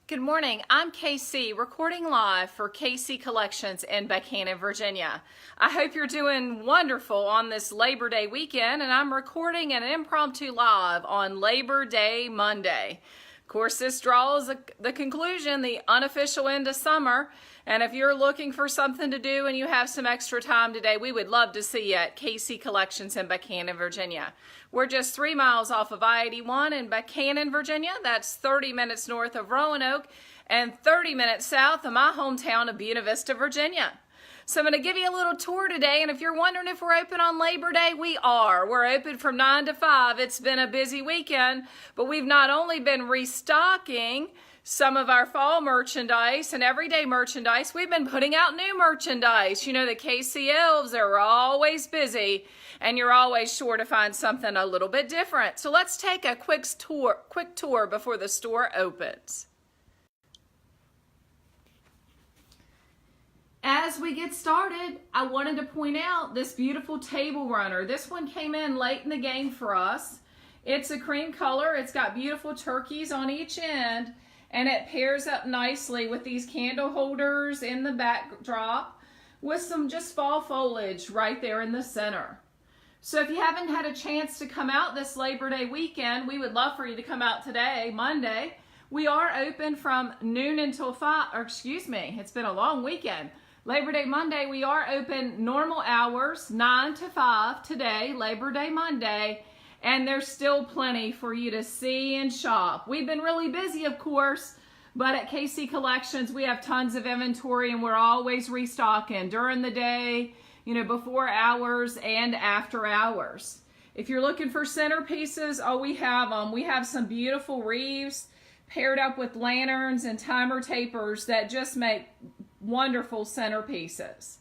Good morning, I'm Casey, recording live for Casey Collections in Buchanan, Virginia. I hope you're doing wonderful on this Labor Day weekend, and I'm recording an impromptu live on Labor Day Monday. Of course, this draws the conclusion, the unofficial end of summer, and if you're looking for something to do and you have some extra time today, we would love to see you at Casey Collections in Buchanan, Virginia. We're just 3 miles off of I-81 in Buchanan, Virginia. That's 30 minutes north of Roanoke and 30 minutes south of my hometown of Buena Vista, Virginia. So I'm going to give you a little tour today, and if you're wondering if we're open on Labor Day, we are. We're open from 9 to 5. It's been a busy weekend, but we've not only been restocking some of our fall merchandise and everyday merchandise, we've been putting out new merchandise. You know, the KC Elves are always busy, and you're always sure to find something a little bit different. So let's take a quick tour before the store opens. As we get started, I wanted to point out this beautiful table runner. This one came in late in the game for us. It's a cream color. It's got beautiful turkeys on each end, and it pairs up nicely with these candle holders in the backdrop with some just fall foliage right there in the center. So if you haven't had a chance to come out this Labor Day weekend, we would love for you to come out today, Monday. We are open from noon until 5, or excuse me, it's been a long weekend. Labor Day Monday, we are open normal hours, 9 to 5 today, Labor Day Monday, and there's still plenty for you to see and shop. We've been really busy, of course, but at KC Collections, we have tons of inventory, and we're always restocking during the day, you know, before hours and after hours. If you're looking for centerpieces, we have some beautiful wreaths paired up with lanterns and timer tapers that just make wonderful centerpieces.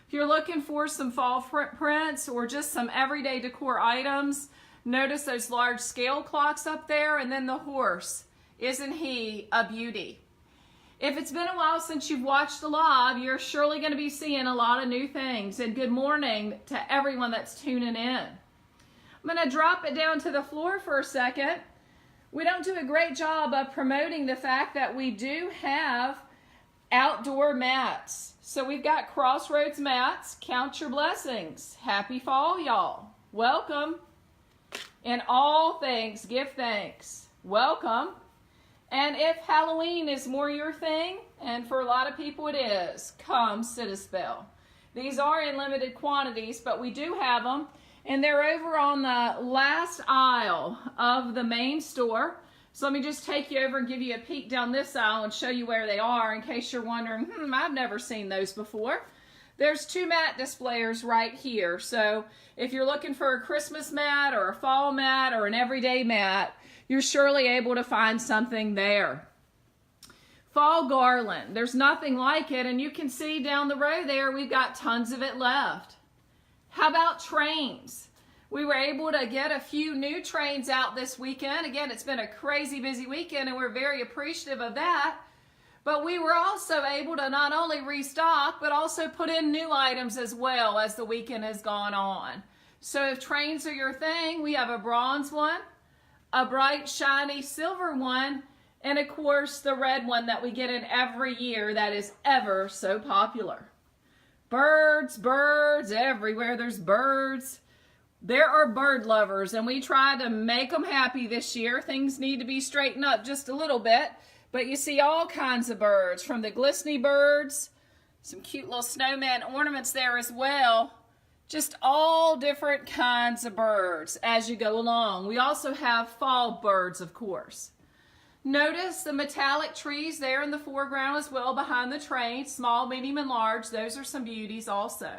If you're looking for some fall prints or just some everyday decor items, notice those large scale clocks up there, and then the horse. Isn't he a beauty? If it's been a while since you've watched the live, you're surely going to be seeing a lot of new things. And good morning to everyone that's tuning in. I'm going to drop it down to the floor for a second. We don't do a great job of promoting the fact that we do have outdoor mats. So we've got Crossroads mats. Count your blessings. Happy fall, y'all. Welcome. In all things, give thanks. Welcome. And if Halloween is more your thing, and for a lot of people it is, come sit a spell. These are in limited quantities, but we do have them, and they're over on the last aisle of the main store. So let me just take you over and give you a peek down this aisle and show you where they are in case you're wondering, I've never seen those before. There's 2 mat displayers right here. So if you're looking for a Christmas mat or a fall mat or an everyday mat, you're surely able to find something there. Fall garland, there's nothing like it, and you can see down the row there, we've got tons of it left. How about trains? We were able to get a few new trains out this weekend. Again, it's been a crazy busy weekend, and we're very appreciative of that. But we were also able to not only restock, but also put in new items as well as the weekend has gone on. So if trains are your thing, we have a bronze one, a bright, shiny silver one, and of course the red one that we get in every year that is ever so popular. Birds, birds, everywhere there's birds. There are bird lovers, and we try to make them happy this year. Things need to be straightened up just a little bit, but you see all kinds of birds, from the glistening birds, some cute little snowman ornaments there as well. Just all different kinds of birds as you go along. We also have fall birds, of course. Notice the metallic trees there in the foreground as well behind the train, small, medium, and large. Those are some beauties also.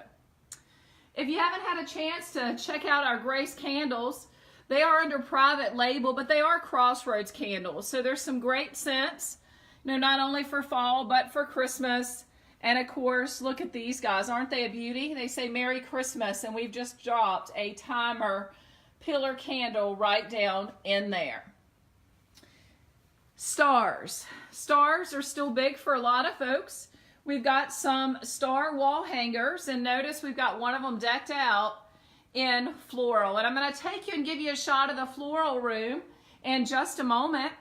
If you haven't had a chance to check out our Grace candles, they are under private label, but they are Crossroads candles. So there's some great scents, you know, not only for fall, but for Christmas. And of course, look at these guys. Aren't they a beauty? They say Merry Christmas, and we've just dropped a timer pillar candle right down in there. Stars. Stars are still big for a lot of folks. We've got some star wall hangers, and notice we've got one of them decked out in floral. And I'm going to take you and give you a shot of the floral room in just a moment.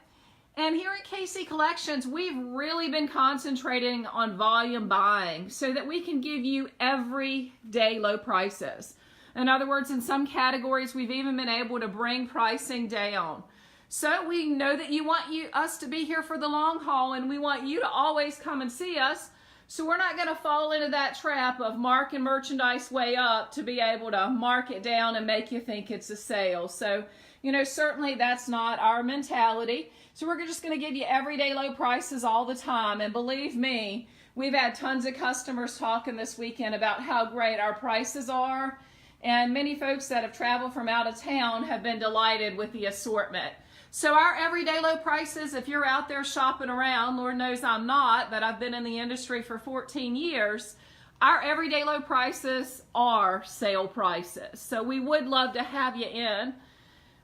And here at KC Collections, we've really been concentrating on volume buying so that we can give you everyday low prices. In other words, in some categories, we've even been able to bring pricing down. So we know that you want us to be here for the long haul, and we want you to always come and see us. So we're not going to fall into that trap of marking merchandise way up to be able to mark it down and make you think it's a sale. So, you know, certainly that's not our mentality. So we're just going to give you everyday low prices all the time. And believe me, we've had tons of customers talking this weekend about how great our prices are. And many folks that have traveled from out of town have been delighted with the assortment. So our everyday low prices, if you're out there shopping around, Lord knows I'm not, but I've been in the industry for 14 years, our everyday low prices are sale prices. So we would love to have you in.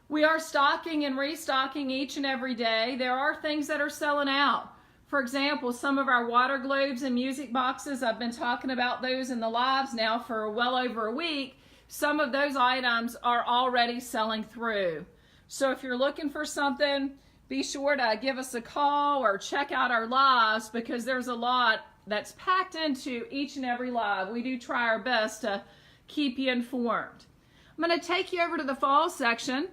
We are stocking and restocking each and every day. There are things that are selling out. For example, some of our water globes and music boxes, I've been talking about those in the lives now for well over a week. Some of those items are already selling through. So if you're looking for something, be sure to give us a call or check out our lives, because there's a lot that's packed into each and every live. We do try our best to keep you informed. I'm going to take you over to the fall section.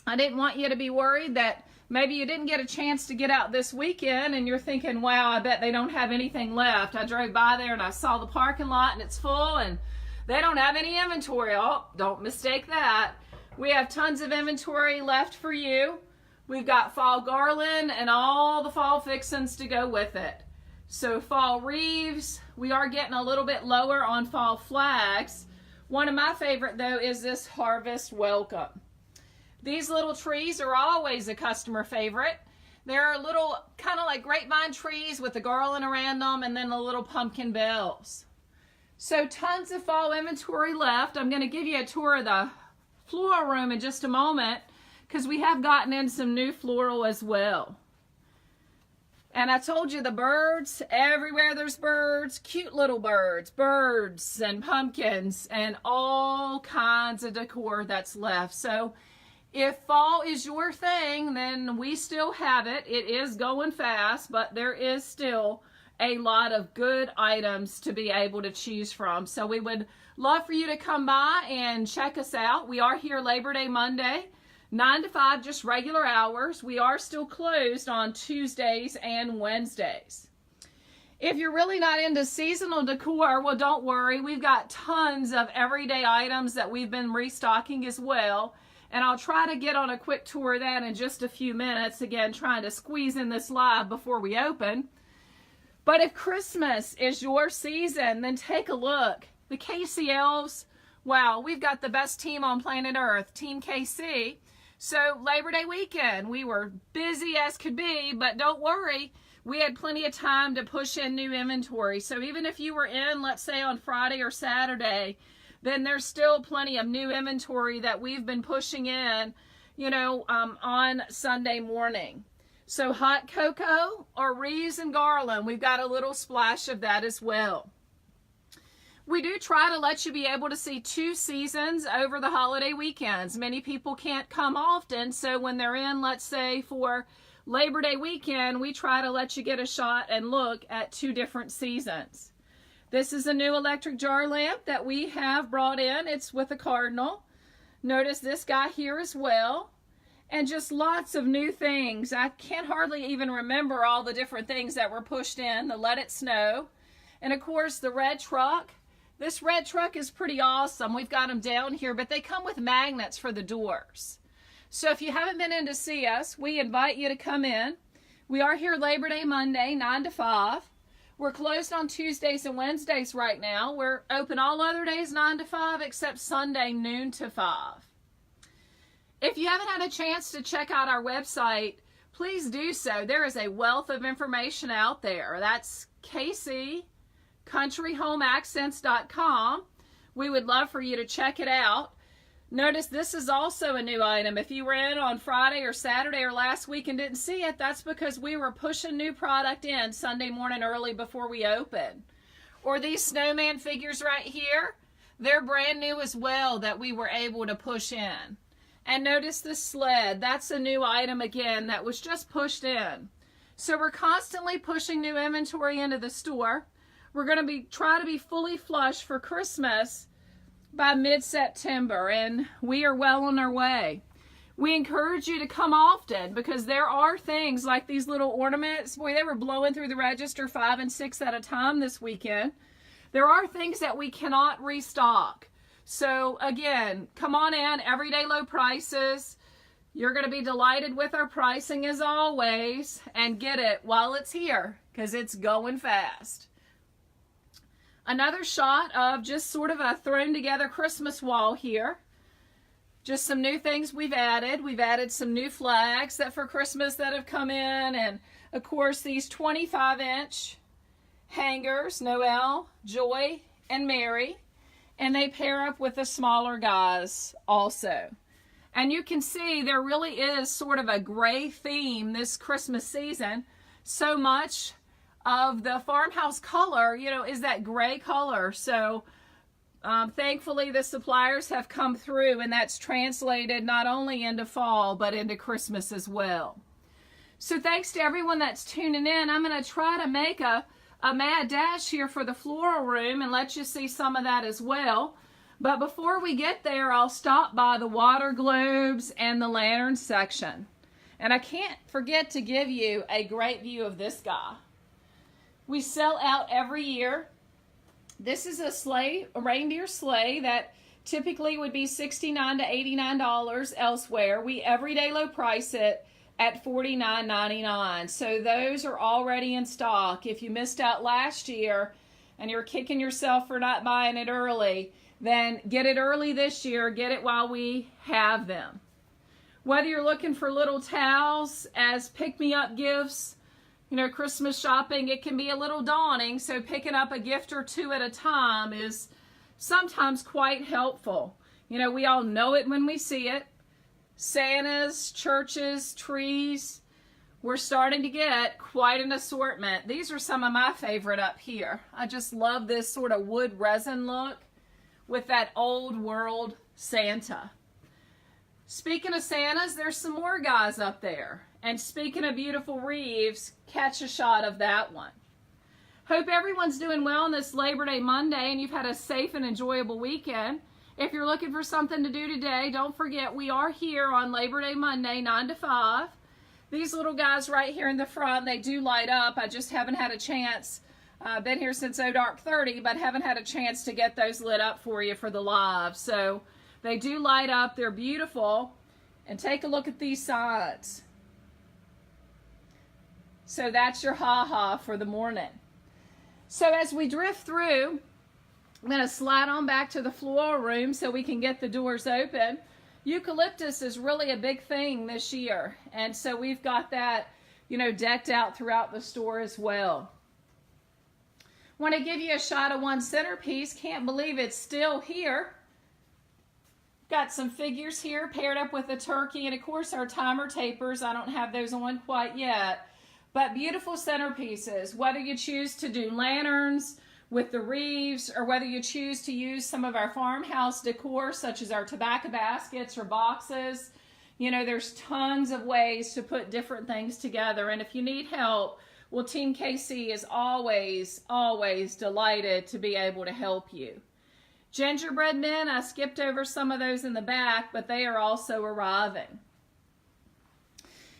I didn't want you to be worried that maybe you didn't get a chance to get out this weekend and you're thinking, wow, I bet they don't have anything left. I drove by there and I saw the parking lot and it's full and they don't have any inventory. Oh, don't mistake that. We have tons of inventory left for you. We've got fall garland and all the fall fixings to go with it. So fall wreaths, we are getting a little bit lower on fall flags. One of my favorite though is this harvest welcome. These little trees are always a customer favorite. They're little kind of like grapevine trees with the garland around them and then the little pumpkin bells. So tons of fall inventory left. I'm going to give you a tour of the floral room in just a moment because we have gotten in some new floral as well. And I told you the birds, everywhere there's birds, cute little birds, birds and pumpkins and all kinds of decor that's left. So if fall is your thing, then we still have it. It is going fast, but there is still a lot of good items to be able to choose from. So we would love for you to come by and check us out. We are here Labor Day Monday, 9 to 5, just regular hours. We are still closed on Tuesdays and Wednesdays. If you're really not into seasonal decor, well, don't worry. We've got tons of everyday items that we've been restocking as well. And I'll try to get on a quick tour of that in just a few minutes. Again, trying to squeeze in this live before we open. But if Christmas is your season, then take a look. The KC Elves, wow, we've got the best team on planet Earth, Team KC. So Labor Day weekend, we were busy as could be, but don't worry. We had plenty of time to push in new inventory. So even if you were in, let's say on Friday or Saturday, then there's still plenty of new inventory that we've been pushing in, you know, on Sunday morning. So hot cocoa or wreaths and garland, we've got a little splash of that as well. We do try to let you be able to see 2 seasons over the holiday weekends. Many people can't come often, so when they're in, let's say for Labor Day weekend, we try to let you get a shot and look at 2 different seasons. This is a new electric jar lamp that we have brought in. It's with a cardinal. Notice this guy here as well. And just lots of new things. I can't hardly even remember all the different things that were pushed in. The Let It Snow. And of course the red truck. This red truck is pretty awesome. We've got them down here, but they come with magnets for the doors. So if you haven't been in to see us, we invite you to come in. We are here Labor Day Monday, 9 to 5. We're closed on Tuesdays and Wednesdays right now. We're open all other days 9 to 5 except Sunday noon to 5. If you haven't had a chance to check out our website, please do so. There is a wealth of information out there. That's kccountryhomeaccents.com. We would love for you to check it out. Notice this is also a new item. If you were in on Friday or Saturday or last week and didn't see it, that's because we were pushing new product in Sunday morning early before we open. Or these snowman figures right here, they're brand new as well that we were able to push in. And notice the sled. That's a new item again that was just pushed in. So we're constantly pushing new inventory into the store. We're going to try to be fully flush for Christmas by mid-September, and we are well on our way. We encourage you to come often because there are things like these little ornaments. Boy, they were blowing through the register 5 and 6 at a time this weekend. There are things that we cannot restock. So again, come on in, everyday low prices. You're going to be delighted with our pricing as always, and get it while it's here because it's going fast. Another shot of just sort of a thrown together Christmas wall here. Just some new things we've added. We've added some new flags that for Christmas that have come in, and of course these 25-inch hangers, Noel, Joy, and Mary, and they pair up with the smaller guys also. And you can see there really is sort of a gray theme this Christmas season. So much of the farmhouse color, you know, is that gray color. So thankfully the suppliers have come through, and that's translated not only into fall but into Christmas as well. So thanks to everyone that's tuning in. I'm going to try to make a mad dash here for the floral room and let you see some of that as well. But before we get there, I'll stop by the water globes and the lantern section. And I can't forget to give you a great view of this guy. We sell out every year. This is a reindeer sleigh that typically would be $69 to $89 elsewhere. We everyday low price it at $49.99. So those are already in stock. If you missed out last year and you're kicking yourself for not buying it early, then get it early this year. Get it while we have them. Whether you're looking for little towels as pick-me-up gifts, you know, Christmas shopping, it can be a little daunting, so picking up a gift or two at a time is sometimes quite helpful. You know, we all know it when we see it. Santas, churches, trees, we're starting to get quite an assortment. These are some of my favorite up here. I just love this sort of wood resin look with that old world Santa. Speaking of Santas, there's some more guys up there. And speaking of beautiful wreaths, catch a shot of that one. Hope everyone's doing well on this Labor Day Monday and you've had a safe and enjoyable weekend. If you're looking for something to do today, don't forget we are here on Labor Day Monday, 9 to 5. These little guys right here in the front, they do light up. I just haven't had a chance. I've been here since dark 30, but haven't had a chance to get those lit up for you for the live. So they do light up. They're beautiful. And take a look at these sides. So that's your ha-ha for the morning. So as we drift through, I'm going to slide on back to the floral room so we can get the doors open. Eucalyptus is really a big thing this year. And so we've got that, you know, decked out throughout the store as well. Want to give you a shot of one centerpiece. Can't believe it's still here. Got some figures here paired up with a turkey. And of course our timer tapers. I don't have those on quite yet. But beautiful centerpieces, whether you choose to do lanterns with the wreaths or whether you choose to use some of our farmhouse decor such as our tobacco baskets or boxes. You know, there's tons of ways to put different things together. And if you need help, well, Team KC is always, always delighted to be able to help you. Gingerbread men, I skipped over some of those in the back, but they are also arriving.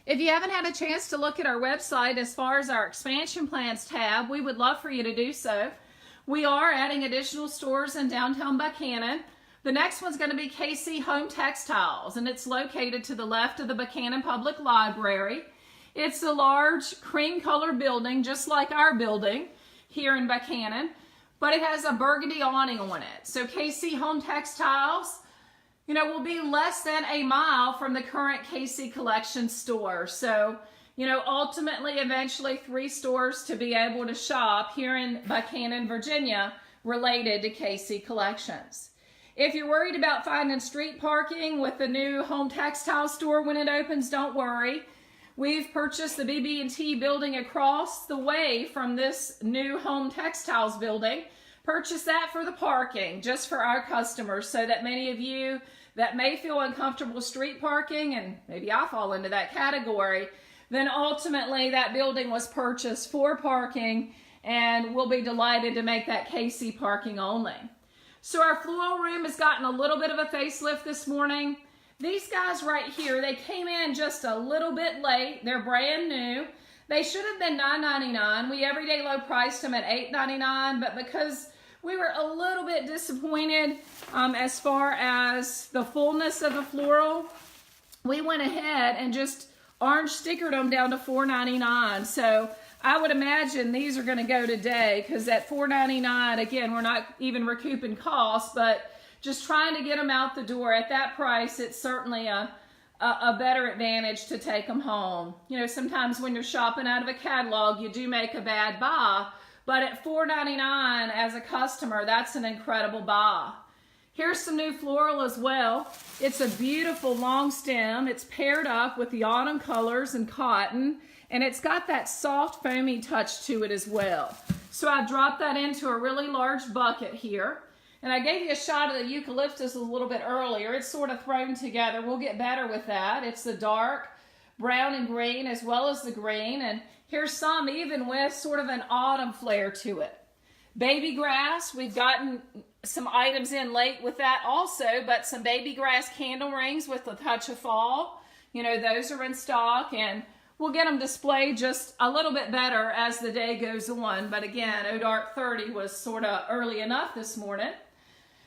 If you haven't had a chance to look at our website as far as our expansion plans tab, we would love for you to do so. We are adding additional stores in downtown Buchanan. The next one's going to be KC Home Textiles, and it's located to the left of the Buchanan Public Library. It's a large cream color building, just like our building here in Buchanan, but it has a burgundy awning on it. So KC Home Textiles, you know, will be less than a mile from the current KC Collection store. So, you know, ultimately, eventually 3 stores to be able to shop here in Buchanan, Virginia, related to KC Collections. If you're worried about finding street parking with the new home textile store when it opens, don't worry. We've purchased the BB&T building across the way from this new home textiles building. Purchased that for the parking, just for our customers, so that many of you that may feel uncomfortable street parking, and maybe I fall into that category, then ultimately that building was purchased for parking, and we'll be delighted to make that KC parking only. So our floral room has gotten a little bit of a facelift this morning. These guys right here, they came in just a little bit late. They're brand new. They should have been $9.99. We everyday low priced them at $8.99, but because we were a little bit disappointed as far as the fullness of the floral, we went ahead and just orange stickered them down to $4.99. So I would imagine these are going to go today, because at $4.99, again, we're not even recouping costs, but just trying to get them out the door at that price, it's certainly a better advantage to take them home. You know, sometimes when you're shopping out of a catalog, you do make a bad buy, but at $4.99 as a customer, that's an incredible buy. Here's some new floral as well. It's a beautiful long stem. It's paired up with the autumn colors and cotton, and it's got that soft foamy touch to it as well. So I dropped that into a really large bucket here. And I gave you a shot of the eucalyptus a little bit earlier. It's sort of thrown together. We'll get better with that. It's the dark brown and green as well as the green. And here's some even with sort of an autumn flair to it. Baby grass, we've gotten some items in late with that also, but some baby grass candle rings with a touch of fall. You know, those are in stock, and we'll get them displayed just a little bit better as the day goes on. But again, Oh Dark 30 was sort of early enough this morning.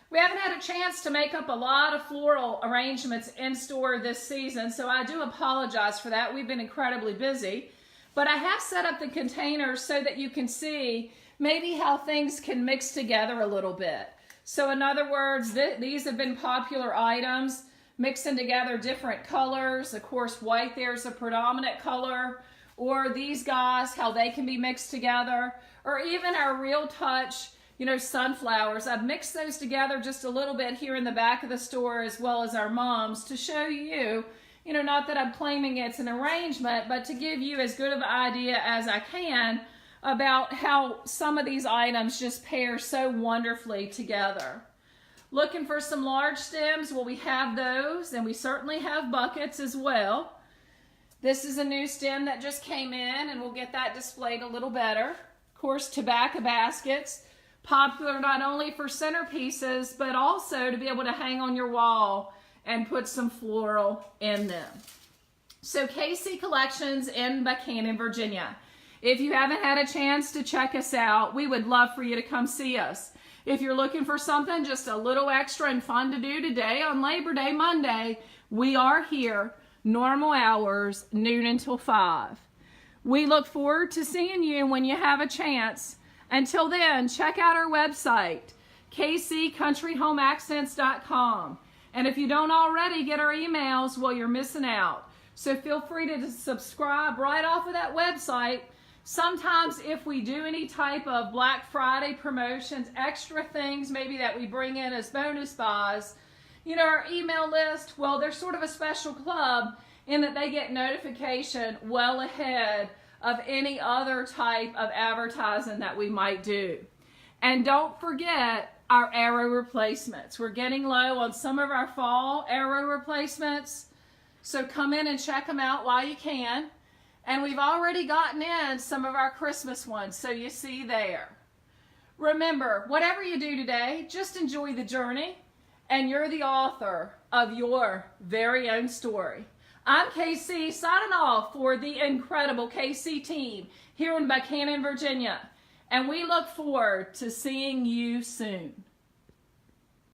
We haven't had a chance to make up a lot of floral arrangements in store this season, so I do apologize for that. We've been incredibly busy. But I have set up the containers so that you can see maybe how things can mix together a little bit. So in other words, these have been popular items, mixing together different colors. Of course, white there's a predominant color, or these guys, how they can be mixed together, or even our Real Touch, you know, sunflowers. I've mixed those together just a little bit here in the back of the store, as well as our mums, to show you, you know, not that I'm claiming it's an arrangement, but to give you as good of an idea as I can about how some of these items just pair so wonderfully together. Looking for some large stems? Well, we have those, and we certainly have buckets as well. This is a new stem that just came in, and we'll get that displayed a little better. Of course, tobacco baskets, popular not only for centerpieces, but also to be able to hang on your wall and put some floral in them. So KC Collections in Buchanan, Virginia. If you haven't had a chance to check us out, we would love for you to come see us. If you're looking for something just a little extra and fun to do today on Labor Day Monday, we are here, normal hours, noon until 5. We look forward to seeing you when you have a chance. Until then, check out our website, kccountryhomeaccents.com. And if you don't already get our emails, well, you're missing out. So feel free to subscribe right off of that website. Sometimes if we do any type of Black Friday promotions, extra things maybe that we bring in as bonus buys, you know, our email list, well, they're sort of a special club in that they get notification well ahead of any other type of advertising that we might do. And don't forget our arrow replacements. We're getting low on some of our fall arrow replacements, so come in and check them out while you can. And we've already gotten in some of our Christmas ones, so you see there. Remember, whatever you do today, just enjoy the journey, and you're the author of your very own story. I'm KC, signing off for the incredible KC team here in Buchanan, Virginia, and we look forward to seeing you soon.